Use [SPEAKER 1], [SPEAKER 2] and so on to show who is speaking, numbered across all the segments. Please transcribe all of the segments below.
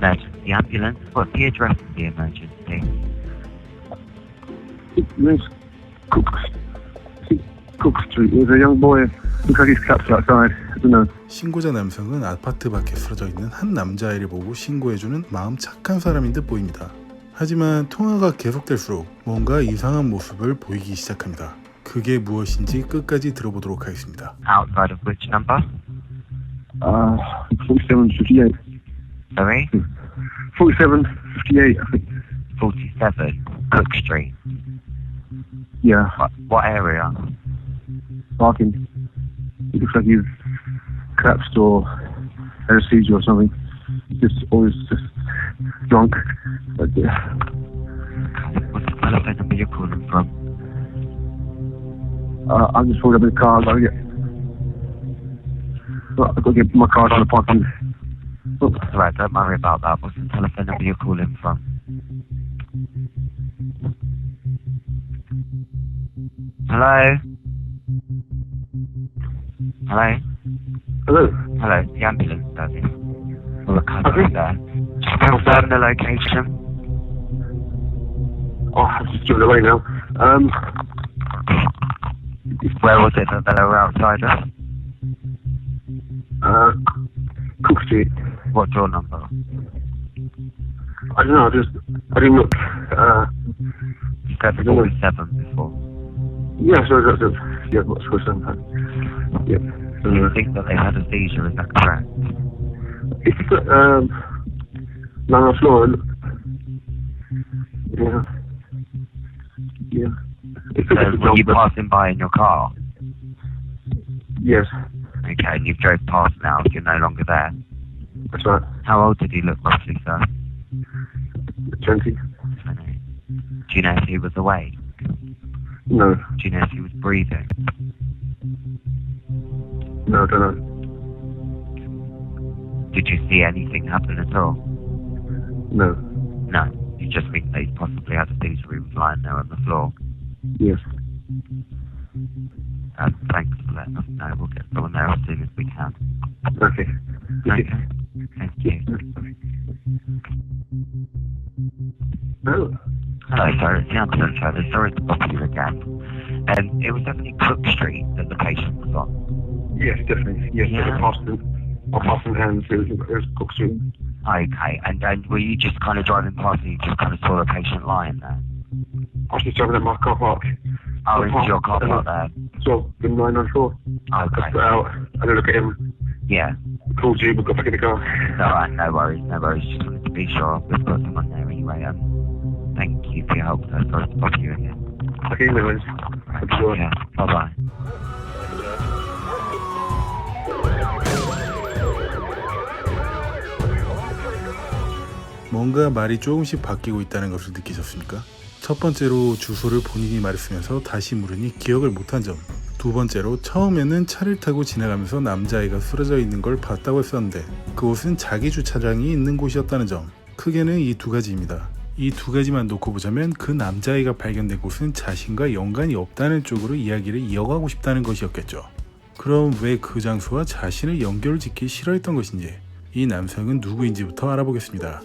[SPEAKER 1] Emergency ambulance. What's the address of the emergency?
[SPEAKER 2] There's Cook Street. There's a young boy. Looks like he's trapped outside. I don't know.
[SPEAKER 3] 신고자 남성은 아파트 밖에 쓰러져 있는 한 남자아이를 보고 신고해주는 마음 착한 사람인 듯 보입니다. 하지만 통화가 계속될수록 뭔가 이상한 모습을 보이기 시작합니다. 그게 무엇인지 끝까지 들어보도록 하겠습니다.
[SPEAKER 1] Outside of which number?
[SPEAKER 2] 4758.
[SPEAKER 1] Sorry?
[SPEAKER 2] 4758, I think.
[SPEAKER 1] 47 Cook Street.
[SPEAKER 2] Yeah,
[SPEAKER 1] What area?
[SPEAKER 2] barking. He looks like he's collapsed or had a seizure or something. He's just always just drunk. But yeah.
[SPEAKER 1] What's the telephone number you're calling from?
[SPEAKER 2] I'm just pulled up in the car. I've got to get my car on the parking. Oh,
[SPEAKER 1] That's right, don't worry about that. What's the telephone number you're calling from? Hello? Hello?
[SPEAKER 2] hello.
[SPEAKER 1] Hello, the ambulance service. Well, the customer there. Just confirm the location.
[SPEAKER 2] Oh, I'm just driven away now.
[SPEAKER 1] Where was it that they were outside of?
[SPEAKER 2] Cook Street.
[SPEAKER 1] What door number?
[SPEAKER 2] I don't know. I didn't look.
[SPEAKER 1] You said 47 before.
[SPEAKER 2] Yeah, so that's yeah, what's for some time. Yeah.
[SPEAKER 1] Do you think that they had a seizure, is that correct?
[SPEAKER 2] It's lying on the floor. Yeah. Yeah. It's
[SPEAKER 1] So
[SPEAKER 2] a
[SPEAKER 1] were you passing by in your car?
[SPEAKER 2] Yes,
[SPEAKER 1] Okay, and you've drove past now, you're no longer there.
[SPEAKER 2] that's right.
[SPEAKER 1] How old did he look roughly, sir?
[SPEAKER 2] 20.
[SPEAKER 1] 20. Do you know if he was awake?
[SPEAKER 2] No,
[SPEAKER 1] Do you know if he was breathing?
[SPEAKER 2] no, I don't know.
[SPEAKER 1] Did you see anything happen at all?
[SPEAKER 2] No.
[SPEAKER 1] No. You just think that he possibly had a seizure, he was lying there on the floor.
[SPEAKER 2] Yes.
[SPEAKER 1] Thanks for letting us know. We'll get someone there as soon as we can.
[SPEAKER 2] Okay.
[SPEAKER 1] Okay. Thank you.
[SPEAKER 2] No.
[SPEAKER 1] Hello, sir. It's the ambulance service. Sorry to bother you again. It was definitely Cook Street that the patient was on.
[SPEAKER 2] Yes, definitely. Yes,
[SPEAKER 1] Yeah.
[SPEAKER 2] I passed in hands. It was Cook Street.
[SPEAKER 1] Okay, and were you just kind of driving past and you just kind of saw the patient lying there?
[SPEAKER 2] I was just driving at my car park.
[SPEAKER 1] Oh, into your car park there?
[SPEAKER 2] So, the 994. I
[SPEAKER 1] Okay.
[SPEAKER 2] put out, I had a look at him,
[SPEAKER 1] Yeah.
[SPEAKER 2] called you, but got back in the car.
[SPEAKER 1] Alright, no worries, no worries. Just wanted to be sure we've got someone there anyway. Thank you for your help, sir. Sorry to bother you again.
[SPEAKER 2] Okay, no worries.
[SPEAKER 1] Right,
[SPEAKER 2] Sure.
[SPEAKER 1] yeah, bye-bye.
[SPEAKER 3] 뭔가 말이 조금씩 바뀌고 있다는 것을 느끼셨습니까? 첫 번째로 주소를 본인이 말했으면서 다시 물으니 기억을 못한 점. 두 번째로 처음에는 차를 타고 지나가면서 남자아이가 쓰러져 있는 걸 봤다고 했었는데 그곳은 자기 주차장이 있는 곳이었다는 점. 크게는 이 두 가지입니다. 이 두 가지만 놓고 보자면 그 남자아이가 발견된 곳은 자신과 연관이 없다는 쪽으로 이야기를 이어가고 싶다는 것이었겠죠. 그럼 왜 그 장소와 자신을 연결짓기 싫어했던 것인지 이 남성은 누구인지부터 알아보겠습니다.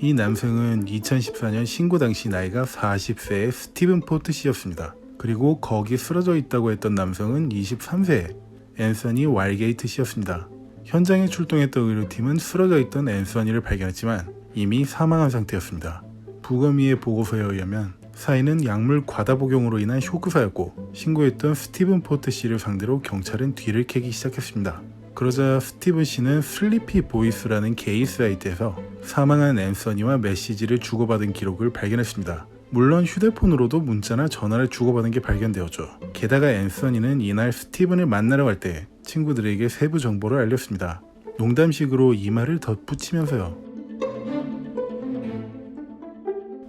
[SPEAKER 3] 이 남성은 2014년 신고 당시 나이가 40세의 스티븐 포트 씨였습니다. 그리고 거기 쓰러져 있다고 했던 남성은 23세의 앤서니 왈게이트 씨였습니다. 현장에 출동했던 의료팀은 쓰러져 있던 앤서니를 발견했지만 이미 사망한 상태였습니다. 부검의의 보고서에 의하면 사인은 약물 과다 복용으로 인한 쇼크사였고 신고했던 스티븐 포트 씨를 상대로 경찰은 뒤를 캐기 시작했습니다. 그러자 스티븐 씨는 슬리피 보이스라는 게이 사이트에서 사망한 앤서니와 메시지를 주고받은 기록을 발견했습니다. 물론 휴대폰으로도 문자나 전화를 주고받은 게 발견되었죠. 게다가 앤서니는 이날 스티븐을 만나러 갈 때 친구들에게 세부 정보를 알렸습니다. 농담식으로 이 말을 덧붙이면서요.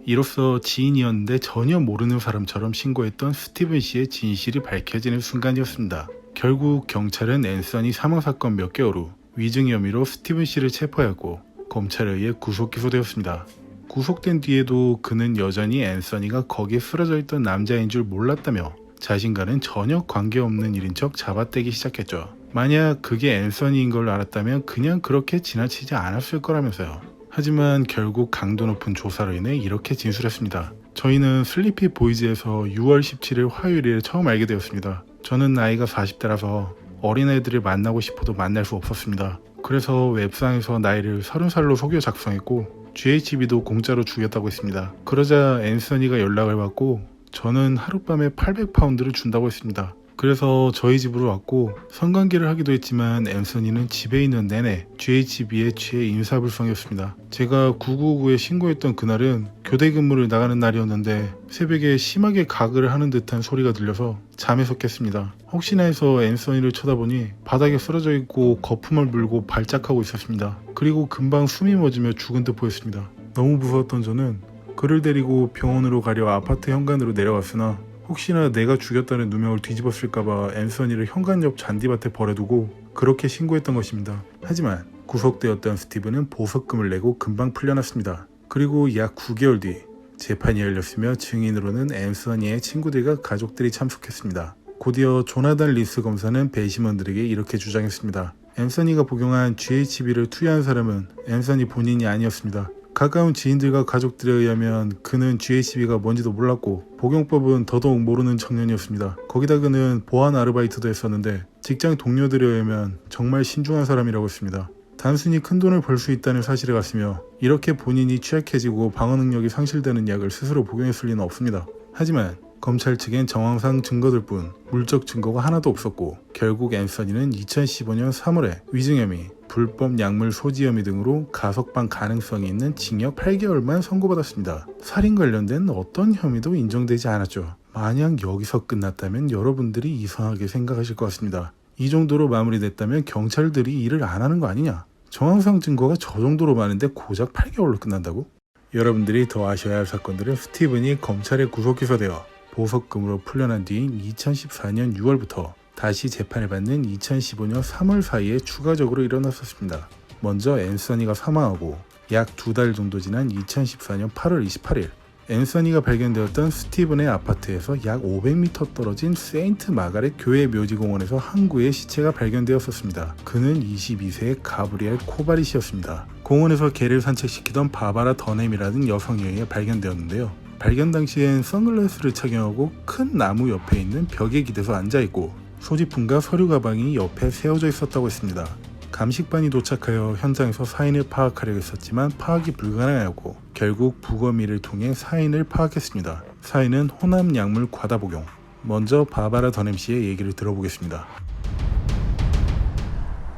[SPEAKER 3] 이로써 지인이었는데 전혀 모르는 사람처럼 신고했던 스티븐 씨의 진실이 밝혀지는 순간이었습니다. 결국 경찰은 앤서니 사망사건 몇 개월 후 위증 혐의로 스티븐 씨를 체포하였고 검찰에 의해 구속 기소되었습니다. 구속된 뒤에도 그는 여전히 앤서니가 거기에 쓰러져 있던 남자인 줄 몰랐다며 자신과는 전혀 관계없는 일인 척 잡아떼기 시작했죠. 만약 그게 앤서니인 걸 알았다면 그냥 그렇게 지나치지 않았을 거라면서요. 하지만 결국 강도 높은 조사로 인해 이렇게 진술했습니다. 저희는 슬리피 보이즈에서 6월 17일 화요일에 처음 알게 되었습니다. 저는 나이가 40대라서 어린애들을 만나고 싶어도 만날 수 없었습니다. 그래서 웹상에서 나이를 30살로 속여 작성했고 GHB도 공짜로 주겠다고 했습니다. 그러자 앤서니가 연락을 받고 저는 하룻밤에 800파운드를 준다고 했습니다. 그래서 저희 집으로 왔고 성관계를 하기도 했지만 앤서니는 집에 있는 내내 GHB에 취해 인사불성이었습니다. 제가 999에 신고했던 그날은 교대 근무를 나가는 날이었는데 새벽에 심하게 가글을 하는 듯한 소리가 들려서 잠에서 깼습니다. 혹시나 해서 앤서니를 쳐다보니 바닥에 쓰러져 있고 거품을 물고 발작하고 있었습니다. 그리고 금방 숨이 멎으며 죽은 듯 보였습니다. 너무 무서웠던 저는 그를 데리고 병원으로 가려 아파트 현관으로 내려갔으나 혹시나 내가 죽였다는 누명을 뒤집었을까봐 앤서니를 현관 옆 잔디밭에 버려두고 그렇게 신고했던 것입니다. 하지만 구속되었던 스티브는 보석금을 내고 금방 풀려났습니다. 그리고 약 9개월 뒤 재판이 열렸으며 증인으로는 앤서니의 친구들과 가족들이 참석했습니다. 곧이어 조나단 리스 검사는 배심원들에게 이렇게 주장했습니다. 앤서니가 복용한 GHB를 투여한 사람은 앤서니 본인이 아니었습니다. 가까운 지인들과 가족들에 의하면 그는 GHB가 뭔지도 몰랐고 복용법은 더더욱 모르는 청년이었습니다. 거기다 그는 보안 아르바이트도 했었는데 직장 동료들에 의하면 정말 신중한 사람이라고 했습니다. 단순히 큰돈을 벌 수 있다는 사실에 갔으며 이렇게 본인이 취약해지고 방어 능력이 상실되는 약을 스스로 복용했을 리는 없습니다. 하지만 검찰 측엔 정황상 증거들 뿐 물적 증거가 하나도 없었고 결국 앤서니는 2015년 3월에 위증 혐의, 불법 약물 소지 혐의 등으로 가석방 가능성이 있는 징역 8개월만 선고받았습니다. 살인 관련된 어떤 혐의도 인정되지 않았죠. 만약 여기서 끝났다면 여러분들이 이상하게 생각하실 것 같습니다. 이 정도로 마무리됐다면 경찰들이 일을 안 하는 거 아니냐? 정황상 증거가 저 정도로 많은데 고작 8개월로 끝난다고? 여러분들이 더 아셔야 할 사건들은 스티븐이 검찰에 구속 기소되어 보석금으로 풀려난 뒤인 2014년 6월부터 다시 재판을 받는 2015년 3월 사이에 추가적으로 일어났었습니다. 먼저 앤서니가 사망하고 약 2달 정도 지난 2014년 8월 28일 앤서니가 발견되었던 스티븐의 아파트에서 약 500m 떨어진 세인트 마가렛 교회 묘지공원에서 항구의 시체가 발견되었었습니다. 그는 22세의 가브리엘 코바릿이었습니다. 공원에서 개를 산책시키던 바바라 더넴이라는 여성에 의해 발견되었는데요. 발견 당시엔 선글라스를 착용하고 큰 나무 옆에 있는 벽에 기대서 앉아있고 소지품과 서류 가방이 옆에 세워져 있었다고 했습니다. 감식반이 도착하여 현장에서 사인을 파악하려고 했었지만 파악이 불가능하였고 결국 부검의를 통해 사인을 파악했습니다. 사인은 혼합 약물 과다 복용. 먼저 바바라 더넴 씨의 얘기를 들어보겠습니다.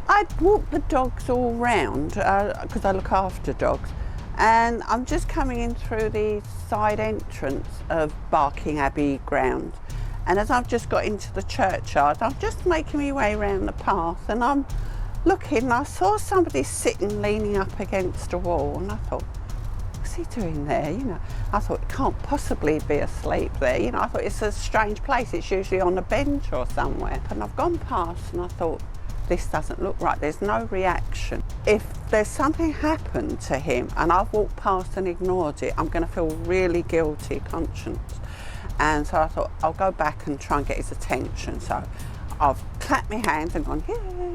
[SPEAKER 4] I'd walk the dogs all round because I look after dogs. And I'm just coming in through the side entrance of Barking Abbey ground. And as I've just got into the churchyard, I'm just making my way around the path and I'm looking and I saw somebody sitting leaning up against a wall and I thought, what's he doing there? You know, I thought it can't possibly be asleep there. You know, I thought it's a strange place. It's usually on a bench or somewhere. And I've gone past and I thought, this doesn't look right, there's no reaction. If there's something happened to him and I've walked past and ignored it, I'm going to feel really guilty, conscience. And so I thought, I'll go back and try and get his attention. So I've clapped my hands and gone,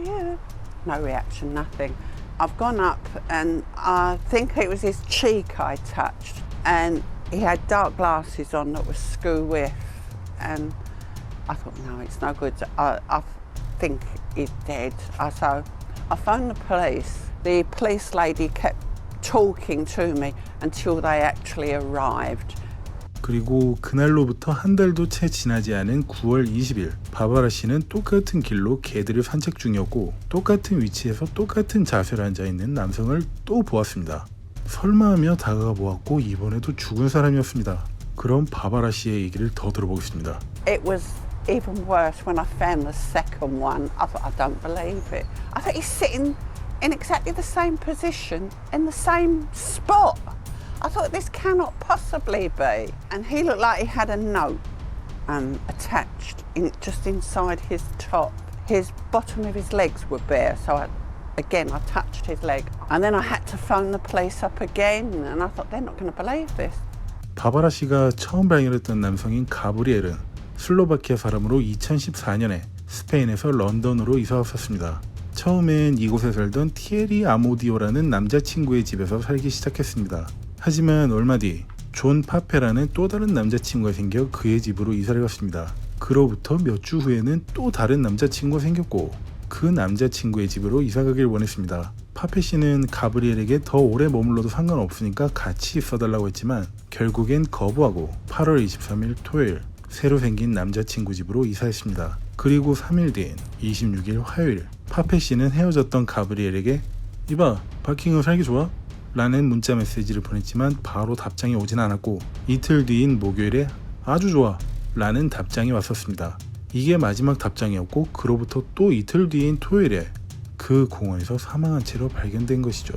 [SPEAKER 4] yeah. No reaction, nothing. I've gone up and I think it was his cheek I touched. And he had dark glasses on that were skoo whiff. And I thought, no, it's no good. I think he's dead. So I phoned the police. The police lady kept talking to me until they actually arrived.
[SPEAKER 3] 그리고 그날로부터 한 달도 채 지나지 않은 9월 20일 바바라 씨는 똑같은 길로 개들을 산책 중이었고 똑같은 위치에서 똑같은 자세로 앉아있는 남성을 또 보았습니다. 설마 하며 다가가 보았고 이번에도 죽은 사람이었습니다. 그럼 바바라 씨의 얘기를 더 들어보겠습니다.
[SPEAKER 4] It was even worse when I found the second one. I thought, I don't believe it. I thought he's sitting in exactly the same position in the same spot. I thought this cannot possibly be. And he looked like he had a note attached just inside his top. His bottom of his legs were bare, so I touched his leg. And then I had to phone the police up again, and I thought, they're not going to believe this.
[SPEAKER 3] 바바라 씨가 처음 발견했던 남성인 가브리엘은 슬로바키아 사람으로 2014년에 스페인에서 런던으로 이사 왔었습니다. 처음엔 이곳에 살던 티에리 아모디오라는 남자친구의 집에서 살기 시작했습니다. 하지만 얼마 뒤 존 파페라는 또 다른 남자친구가 생겨 그의 집으로 이사를 갔습니다. 그로부터 몇 주 후에는 또 다른 남자친구가 생겼고 그 남자친구의 집으로 이사가길 원했습니다. 파페 씨는 가브리엘에게 더 오래 머물러도 상관없으니까 같이 있어달라고 했지만 결국엔 거부하고 8월 23일 토요일 새로 생긴 남자친구 집으로 이사했습니다. 그리고 3일 뒤인 26일 화요일 파페 씨는 헤어졌던 가브리엘에게 이봐, 바킹은 살기 좋아? 라는 문자 메시지를 보냈지만 바로 답장이 오진 않았고 이틀 뒤인 목요일에 아주 좋아 라는 답장이 왔었습니다. 이게 마지막 답장이었고 그로부터 또 이틀 뒤인 토요일에 그 공원에서 사망한 채로 발견된 것이죠.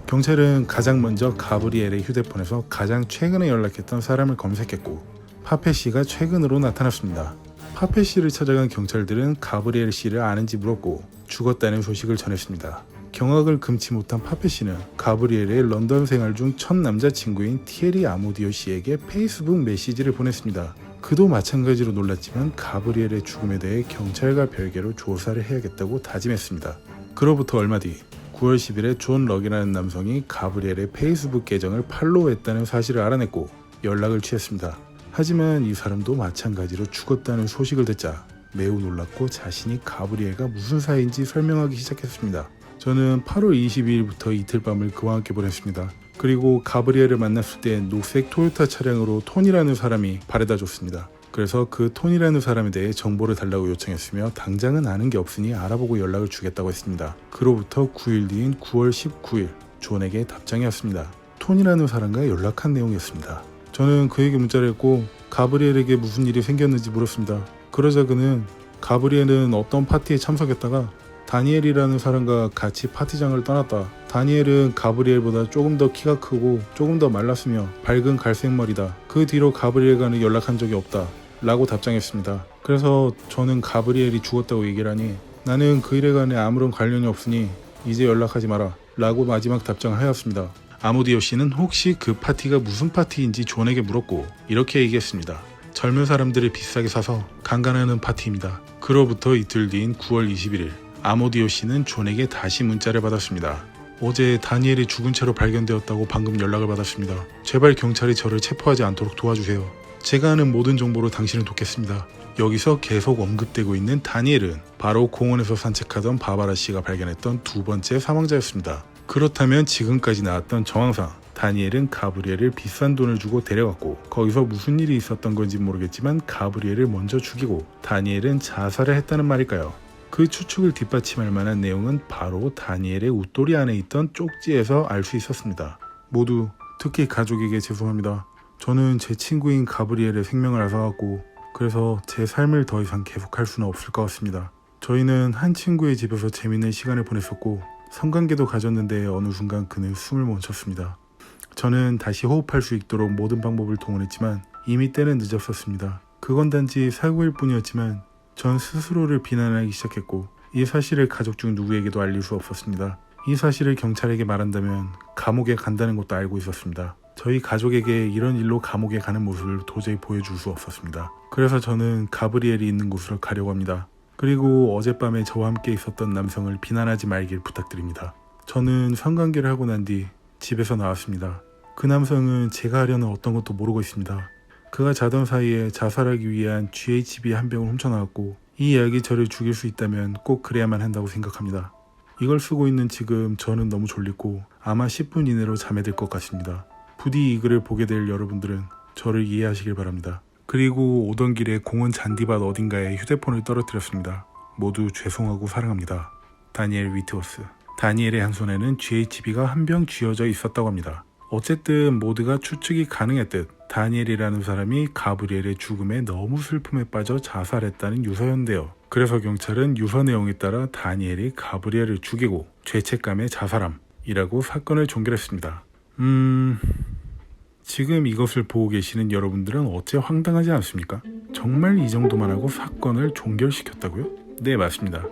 [SPEAKER 3] 경찰은 가장 먼저 가브리엘의 휴대폰에서 가장 최근에 연락했던 사람을 검색했고 파페 씨가 최근으로 나타났습니다. 파페 씨를 찾아간 경찰들은 가브리엘 씨를 아는지 물었고 죽었다는 소식을 전했습니다. 경악을 금치 못한 파페 씨는 가브리엘의 런던 생활 중 첫 남자친구인 티에리 아모디오 씨에게 페이스북 메시지를 보냈습니다. 그도 마찬가지로 놀랐지만 가브리엘의 죽음에 대해 경찰과 별개로 조사를 해야겠다고 다짐했습니다. 그로부터 얼마 뒤 9월 10일에 존 럭이라는 남성이 가브리엘의 페이스북 계정을 팔로우했다는 사실을 알아냈고 연락을 취했습니다. 하지만 이 사람도 마찬가지로 죽었다는 소식을 듣자 매우 놀랐고 자신이 가브리엘과 무슨 사이인지 설명하기 시작했습니다. 저는 8월 22일부터 이틀 밤을 그와 함께 보냈습니다. 그리고 가브리엘을 만났을 때 녹색 토요타 차량으로 톤이라는 사람이 바래다 줬습니다. 그래서 그 톤이라는 사람에 대해 정보를 달라고 요청했으며 당장은 아는 게 없으니 알아보고 연락을 주겠다고 했습니다. 그로부터 9일 뒤인 9월 19일 존에게 답장이 왔습니다. 톤이라는 사람과 연락한 내용이었습니다. 저는 그에게 문자를 했고 가브리엘에게 무슨 일이 생겼는지 물었습니다. 그러자 그는 가브리엘은 어떤 파티에 참석했다가 다니엘이라는 사람과 같이 파티장을 떠났다. 다니엘은 가브리엘보다 조금 더 키가 크고 조금 더 말랐으며 밝은 갈색 머리다. 그 뒤로 가브리엘과는 연락한 적이 없다. 라고 답장했습니다. 그래서 저는 가브리엘이 죽었다고 얘기를 하니 나는 그 일에 관해 아무런 관련이 없으니 이제 연락하지 마라. 라고 마지막 답장을 하였습니다. 아모디오 씨는 혹시 그 파티가 무슨 파티인지 존에게 물었고 이렇게 얘기했습니다. 젊은 사람들을 비싸게 사서 강간하는 파티입니다. 그로부터 이틀 뒤인 9월 21일 아모디오 씨는 존에게 다시 문자를 받았습니다. 어제 다니엘이 죽은 채로 발견되었다고 방금 연락을 받았습니다. 제발 경찰이 저를 체포하지 않도록 도와주세요. 제가 아는 모든 정보로 당신을 돕겠습니다. 여기서 계속 언급되고 있는 다니엘은 바로 공원에서 산책하던 바바라 씨가 발견했던 두 번째 사망자였습니다. 그렇다면 지금까지 나왔던 정황상 다니엘은 가브리엘을 비싼 돈을 주고 데려갔고 거기서 무슨 일이 있었던 건지 모르겠지만 가브리엘을 먼저 죽이고 다니엘은 자살을 했다는 말일까요? 그 추측을 뒷받침할 만한 내용은 바로 다니엘의 웃도리 안에 있던 쪽지에서 알 수 있었습니다. 모두 특히 가족에게 죄송합니다. 저는 제 친구인 가브리엘의 생명을 앗아갔고 그래서 제 삶을 더 이상 계속할 수는 없을 것 같습니다. 저희는 한 친구의 집에서 재밌는 시간을 보냈었고 성관계도 가졌는데 어느 순간 그는 숨을 멈췄습니다. 저는 다시 호흡할 수 있도록 모든 방법을 동원했지만 이미 때는 늦었었습니다. 그건 단지 사고일 뿐이었지만 전 스스로를 비난하기 시작했고 이 사실을 가족 중 누구에게도 알릴 수 없었습니다. 이 사실을 경찰에게 말한다면 감옥에 간다는 것도 알고 있었습니다. 저희 가족에게 이런 일로 감옥에 가는 모습을 도저히 보여줄 수 없었습니다. 그래서 저는 가브리엘이 있는 곳으로 가려고 합니다. 그리고 어젯밤에 저와 함께 있었던 남성을 비난하지 말길 부탁드립니다. 저는 성관계를 하고 난 뒤 집에서 나왔습니다. 그 남성은 제가 하려는 어떤 것도 모르고 있습니다. 그가 자던 사이에 자살하기 위한 GHB 한 병을 훔쳐나왔고 이 약이 저를 죽일 수 있다면 꼭 그래야만 한다고 생각합니다. 이걸 쓰고 있는 지금 저는 너무 졸리고 아마 10분 이내로 잠에 들 것 같습니다. 부디 이 글을 보게 될 여러분들은 저를 이해하시길 바랍니다. 그리고 오던 길에 공원 잔디밭 어딘가에 휴대폰을 떨어뜨렸습니다. 모두 죄송하고 사랑합니다. 다니엘 위트워스. 다니엘의 한 손에는 GHB가 한 병 쥐어져 있었다고 합니다. 어쨌든 모두가 추측이 가능했듯 다니엘이라는 사람이 가브리엘의 죽음에 너무 슬픔에 빠져 자살했다는 유서였는데요. 그래서 경찰은 유서 내용에 따라 다니엘이 가브리엘을 죽이고 죄책감에 자살함이라고 사건을 종결했습니다. 지금 이것을 보고 계시는 여러분들은 어째 황당하지 않습니까? 정말 이 정도만 하고 사건을 종결시켰다고요? 네, 맞습니다.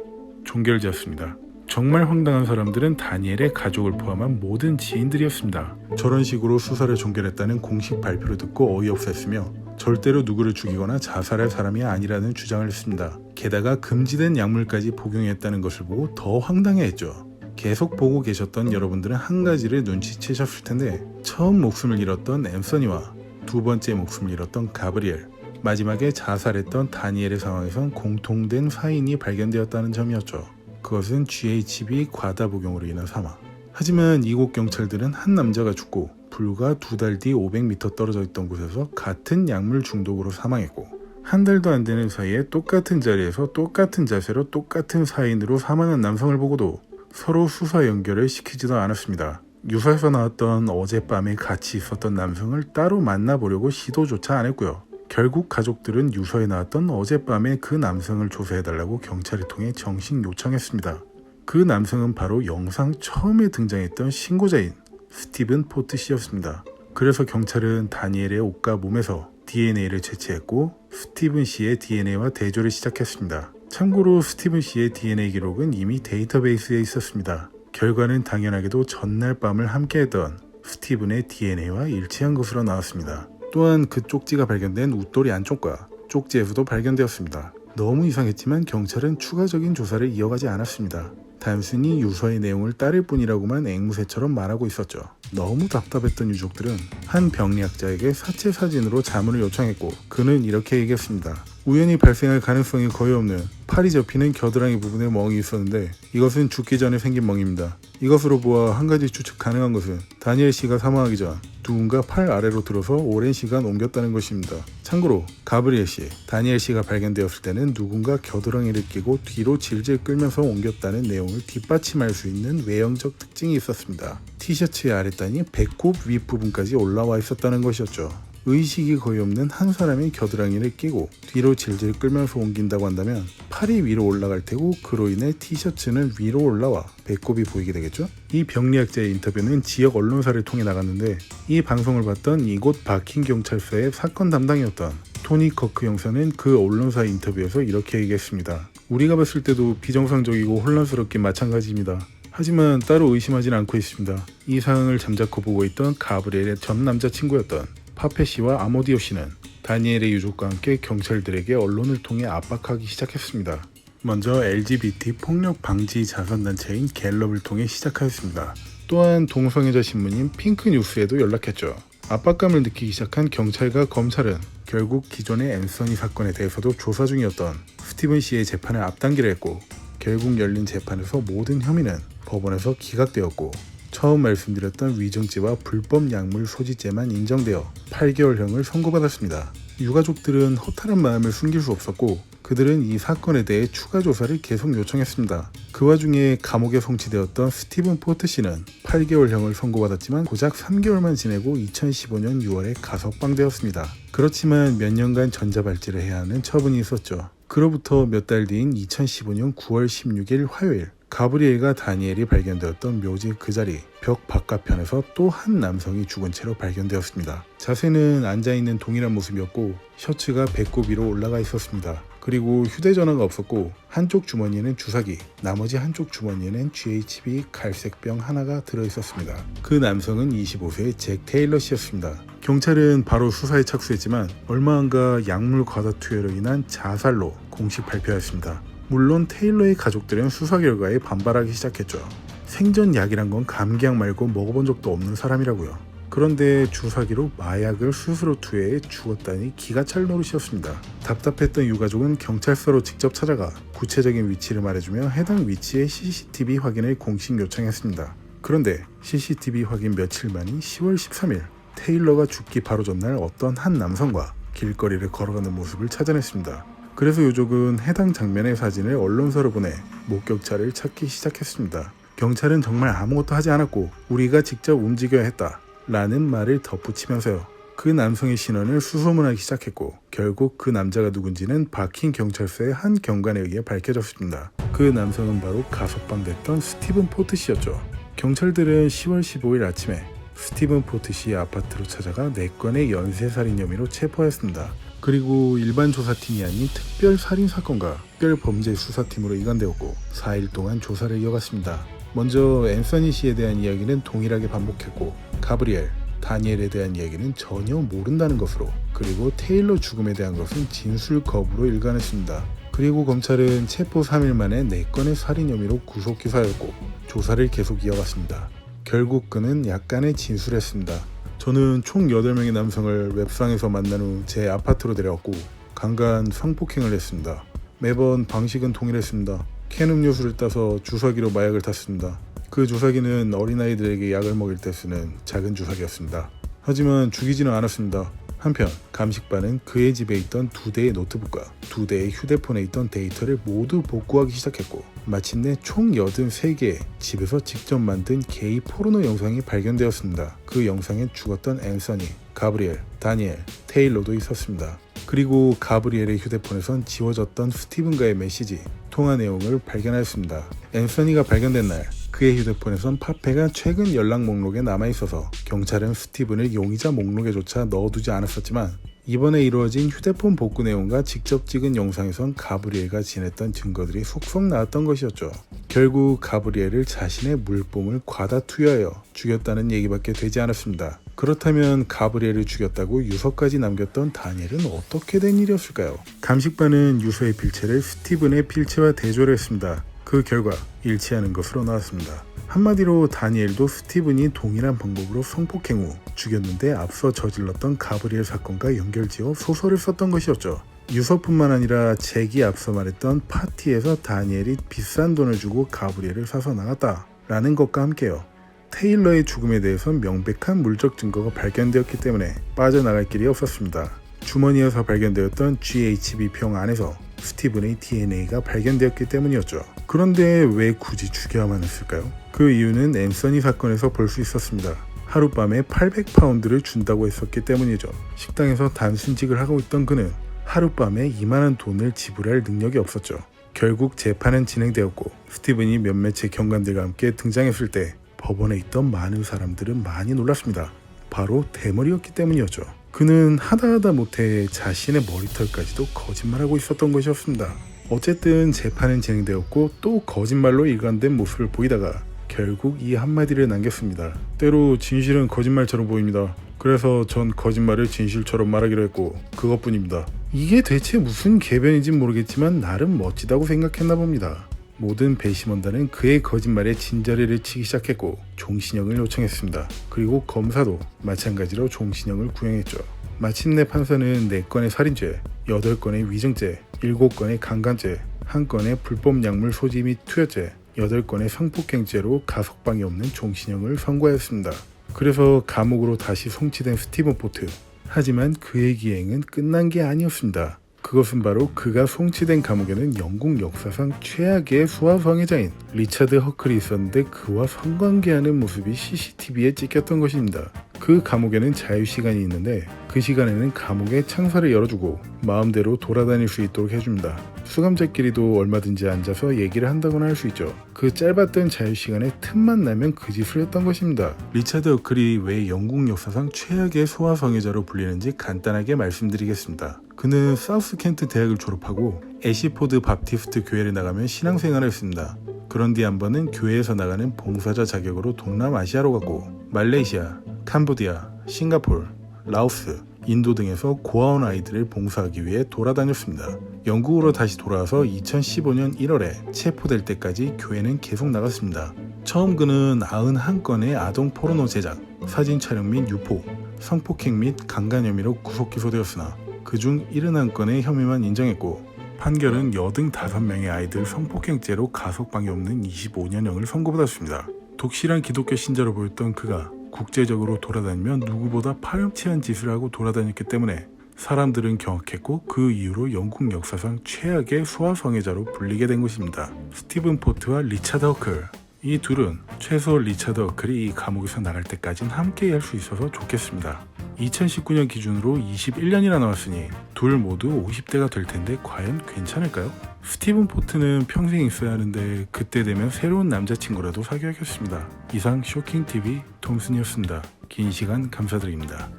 [SPEAKER 3] 종결되었습니다. 정말 황당한 사람들은 다니엘의 가족을 포함한 모든 지인들이었습니다. 저런 식으로 수사를 종결했다는 공식 발표를 듣고 어이없었으며 절대로 누구를 죽이거나 자살할 사람이 아니라는 주장을 했습니다. 게다가 금지된 약물까지 복용했다는 것을 보고 더 황당해했죠. 계속 보고 계셨던 여러분들은 한 가지를 눈치채셨을 텐데 처음 목숨을 잃었던 앤서니와 두 번째 목숨을 잃었던 가브리엘, 마지막에 자살했던 다니엘의 상황에선 공통된 사인이 발견되었다는 점이었죠. 그것은 GHB 과다 복용으로 인한 사망. 하지만 이곳 경찰들은 한 남자가 죽고 불과 2달 뒤 500m 떨어져 있던 곳에서 같은 약물 중독으로 사망했고 한 달도 안 되는 사이에 똑같은 자리에서 똑같은 자세로 똑같은 사인으로 사망한 남성을 보고도 서로 수사 연결을 시키지도 않았습니다. 유서에서 나왔던 어젯밤에 같이 있었던 남성을 따로 만나보려고 시도조차 안 했고요. 결국 가족들은 유서에 나왔던 어젯밤에 그 남성을 조사해달라고 경찰을 통해 정식 요청했습니다. 그 남성은 바로 영상 처음에 등장했던 신고자인 스티븐 포트 씨였습니다. 그래서 경찰은 다니엘의 옷과 몸에서 DNA를 채취했고 스티븐 씨의 DNA와 대조를 시작했습니다. 참고로 스티븐 씨의 DNA 기록은 이미 데이터베이스에 있었습니다. 결과는 당연하게도 전날 밤을 함께했던 스티븐의 DNA와 일치한 것으로 나왔습니다. 또한 그 쪽지가 발견된 웃돌이 안쪽과 쪽지에서도 발견되었습니다. 너무 이상했지만 경찰은 추가적인 조사를 이어가지 않았습니다. 단순히 유서의 내용을 따를 뿐이라고만 앵무새처럼 말하고 있었죠. 너무 답답했던 유족들은 한 병리학자에게 사체 사진으로 자문을 요청했고 그는 이렇게 얘기했습니다. 우연히 발생할 가능성이 거의 없는 팔이 접히는 겨드랑이 부분에 멍이 있었는데 이것은 죽기 전에 생긴 멍입니다. 이것으로 보아 한 가지 추측 가능한 것은 다니엘 씨가 사망하기 전 누군가 팔 아래로 들어서 오랜 시간 옮겼다는 것입니다. 참고로 가브리엘 씨, 다니엘 씨가 발견되었을 때는 누군가 겨드랑이를 끼고 뒤로 질질 끌면서 옮겼다는 내용을 뒷받침할 수 있는 외형적 특징이 있었습니다. 티셔츠의 아랫단이 배꼽 윗부분까지 올라와 있었다는 것이었죠. 의식이 거의 없는 한 사람이 겨드랑이를 끼고 뒤로 질질 끌면서 옮긴다고 한다면 팔이 위로 올라갈 테고 그로 인해 티셔츠는 위로 올라와 배꼽이 보이게 되겠죠? 이 병리학자의 인터뷰는 지역 언론사를 통해 나갔는데 이 방송을 봤던 이곳 바킹 경찰서의 사건 담당이었던 토니 커크 형사는 그 언론사 인터뷰에서 이렇게 얘기했습니다. 우리가 봤을 때도 비정상적이고 혼란스럽긴 마찬가지입니다. 하지만 따로 의심하진 않고 있습니다. 이 상황을 잠자코 보고 있던 가브리엘의 전 남자친구였던 파페 씨와 아모디오 씨는 다니엘의 유족과 함께 경찰들에게 언론을 통해 압박하기 시작했습니다. 먼저 LGBT 폭력 방지 자선단체인 갤럽을 통해 시작하였습니다. 또한 동성애자 신문인 핑크뉴스에도 연락했죠. 압박감을 느끼기 시작한 경찰과 검찰은 결국 기존의 앤서니 사건에 대해서도 조사 중이었던 스티븐 씨의 재판을 앞당기려 했고 결국 열린 재판에서 모든 혐의는 법원에서 기각되었고 처음 말씀드렸던 위증죄와 불법 약물 소지죄만 인정되어 8개월형을 선고받았습니다. 유가족들은 허탈한 마음을 숨길 수 없었고 그들은 이 사건에 대해 추가 조사를 계속 요청했습니다. 그 와중에 감옥에 송치되었던 스티븐 포트 씨는 8개월형을 선고받았지만 고작 3개월만 지내고 2015년 6월에 가석방되었습니다. 그렇지만 몇 년간 전자발찌를 해야 하는 처분이 있었죠. 그로부터 몇 달 뒤인 2015년 9월 16일 화요일 가브리엘과 다니엘이 발견되었던 묘지 그 자리 벽 바깥편에서 또 한 남성이 죽은 채로 발견되었습니다. 자세는 앉아있는 동일한 모습이었고 셔츠가 배꼽 위로 올라가 있었습니다. 그리고 휴대전화가 없었고 한쪽 주머니에는 주사기, 나머지 한쪽 주머니에는 GHB 갈색병 하나가 들어있었습니다. 그 남성은 25세의 잭 테일러 씨였습니다. 경찰은 바로 수사에 착수했지만 얼마 안가 약물 과다 투여로 인한 자살로 공식 발표했습니다. 물론 테일러의 가족들은 수사 결과에 반발하기 시작했죠. 생전약이란 건 감기약 말고 먹어본 적도 없는 사람이라고요. 그런데 주사기로 마약을 스스로 투여해 죽었다니 기가 찰 노릇이었습니다. 답답했던 유가족은 경찰서로 직접 찾아가 구체적인 위치를 말해주며 해당 위치의 CCTV 확인을 공식 요청했습니다. 그런데 CCTV 확인 며칠 만인 10월 13일 테일러가 죽기 바로 전날 어떤 한 남성과 길거리를 걸어가는 모습을 찾아냈습니다. 그래서 유족은 해당 장면의 사진을 언론사로 보내 목격자를 찾기 시작했습니다. 경찰은 정말 아무것도 하지 않았고 우리가 직접 움직여야 했다 라는 말을 덧붙이면서요. 그 남성의 신원을 수소문하기 시작했고 결국 그 남자가 누군지는 바킹 경찰서의 한 경관에 의해 밝혀졌습니다. 그 남성은 바로 가석방됐던 스티븐 포트 씨였죠. 경찰들은 10월 15일 아침에 스티븐 포트 씨의 아파트로 찾아가 4건의 연쇄살인 혐의로 체포했습니다. 그리고 일반 조사팀이 아닌 특별 살인 사건과 특별 범죄 수사팀으로 이관되었고 4일 동안 조사를 이어갔습니다. 먼저 앤서니 씨에 대한 이야기는 동일하게 반복했고 가브리엘, 다니엘에 대한 이야기는 전혀 모른다는 것으로, 그리고 테일러 죽음에 대한 것은 진술 거부로 일관했습니다. 그리고 검찰은 체포 3일 만에 4건의 살인 혐의로 구속 기소하였고 조사를 계속 이어갔습니다. 결국 그는 약간의 진술했습니다. 저는 총 8명의 남성을 웹상에서 만난 후 제 아파트로 데려왔고 강간 성폭행을 했습니다. 매번 방식은 동일했습니다. 캔 음료수를 따서 주사기로 마약을 탔습니다. 그 주사기는 어린아이들에게 약을 먹일 때 쓰는 작은 주사기였습니다. 하지만 죽이지는 않았습니다. 한편 감식반은 그의 집에 있던 2대의 노트북과 2대의 휴대폰에 있던 데이터를 모두 복구하기 시작했고 마침내 총 83개의 집에서 직접 만든 게이 포르노 영상이 발견되었습니다. 그 영상엔 죽었던 앤서니, 가브리엘, 다니엘, 테일러도 있었습니다. 그리고 가브리엘의 휴대폰에선 지워졌던 스티븐과의 메시지, 통화 내용을 발견하였습니다. 앤서니가 발견된 날 그의 휴대폰에선 파페가 최근 연락 목록에 남아있어서 경찰은 스티븐을 용의자 목록에조차 넣어두지 않았었지만 이번에 이루어진 휴대폰 복구 내용과 직접 찍은 영상에선 가브리엘과 지냈던 증거들이 속속 나왔던 것이었죠. 결국 가브리엘을 자신의 물뽕을 과다 투여하여 죽였다는 얘기밖에 되지 않았습니다. 그렇다면 가브리엘을 죽였다고 유서까지 남겼던 다니엘은 어떻게 된 일이었을까요? 감식반은 유서의 필체를 스티븐의 필체와 대조를 했습니다. 그 결과 일치하는 것으로 나왔습니다. 한마디로 다니엘도 스티븐이 동일한 방법으로 성폭행 후 죽였는데 앞서 저질렀던 가브리엘 사건과 연결지어 소설을 썼던 것이었죠. 유서뿐만 아니라 잭이 앞서 말했던 파티에서 다니엘이 비싼 돈을 주고 가브리엘을 사서 나갔다 라는 것과 함께요. 테일러의 죽음에 대해선 명백한 물적 증거가 발견되었기 때문에 빠져나갈 길이 없었습니다. 주머니에서 발견되었던 GHB병 안에서 스티븐의 DNA가 발견되었기 때문이었죠. 그런데 왜 굳이 죽여야만 했을까요? 그 이유는 앤서니 사건에서 볼 수 있었습니다. 하룻밤에 800파운드를 준다고 했었기 때문이죠. 식당에서 단순직을 하고 있던 그는 하룻밤에 이만한 돈을 지불할 능력이 없었죠. 결국 재판은 진행되었고 스티븐이 몇몇의 경관들과 함께 등장했을 때 법원에 있던 많은 사람들은 많이 놀랐습니다. 바로 대머리였기 때문이었죠. 그는 하다 못해 자신의 머리털까지도 거짓말하고 있었던 것이었습니다. 어쨌든 재판은 진행되었고 또 거짓말로 일관된 모습을 보이다가 결국 이 한마디를 남겼습니다. 때로 진실은 거짓말처럼 보입니다. 그래서 전 거짓말을 진실처럼 말하기로 했고 그것뿐입니다. 이게 대체 무슨 궤변인진 모르겠지만 나름 멋지다고 생각했나 봅니다. 모든 배심원단은 그의 거짓말에 진저리를 치기 시작했고 종신형을 요청했습니다. 그리고 검사도 마찬가지로 종신형을 구형했죠. 마침내 판사는 4건의 살인죄, 8건의 위증죄, 7건의 강간죄, 1건의 불법 약물 소지 및 투여죄, 8건의 성폭행죄로 가석방이 없는 종신형을 선고하였습니다. 그래서 감옥으로 다시 송치된 스티븐 포트. 하지만 그의 기행은 끝난 게 아니었습니다. 그것은 바로 그가 송치된 감옥에는 영국 역사상 최악의 수화성애자인 리차드 허클이 있었는데 그와 성관계하는 모습이 CCTV에 찍혔던 것입니다. 그 감옥에는 자유시간이 있는데 그 시간에는 감옥에 창살을 열어주고 마음대로 돌아다닐 수 있도록 해줍니다. 수감자끼리도 얼마든지 앉아서 얘기를 한다거나 할 수 있죠. 그 짧았던 자유시간에 틈만 나면 그 짓을 했던 것입니다. 리차드 허클이 왜 영국 역사상 최악의 소아성애자로 불리는지 간단하게 말씀드리겠습니다. 그는 사우스 켄트 대학을 졸업하고 애시포드 밥티스트 교회를 나가며 신앙생활을 했습니다. 그런 뒤 한 번은 교회에서 나가는 봉사자 자격으로 동남아시아로 가고 말레이시아, 캄보디아, 싱가포르, 라오스, 인도 등에서 고아원 아이들을 봉사하기 위해 돌아다녔습니다. 영국으로 다시 돌아와서 2015년 1월에 체포될 때까지 교회는 계속 나갔습니다. 처음 그는 91건의 아동 포르노 제작, 사진 촬영 및 유포, 성폭행 및 강간 혐의로 구속 기소되었으나 그중 71건의 혐의만 인정했고 판결은 85명의 아이들 성폭행죄로 가석방이 없는 25년형을 선고받았습니다. 독실한 기독교 신자로 보였던 그가 국제적으로 돌아다니며 누구보다 파렴치한 짓을 하고 돌아다녔기 때문에 사람들은 경악했고 그 이후로 영국 역사상 최악의 소아성애자로 불리게 된 것입니다. 스티븐 포트와 리차드 허클, 이 둘은 최소 리차드 허클이 이 감옥에서 나갈 때까지는 함께 할 수 있어서 좋겠습니다. 2019년 기준으로 21년이나 남았으니 둘 모두 50대가 될 텐데 과연 괜찮을까요? 스티븐 포트는 평생 있어야 하는데 그때 되면 새로운 남자친구라도 사귀어야겠습니다. 이상 쇼킹TV 톰슨이었습니다. 긴 시간 감사드립니다.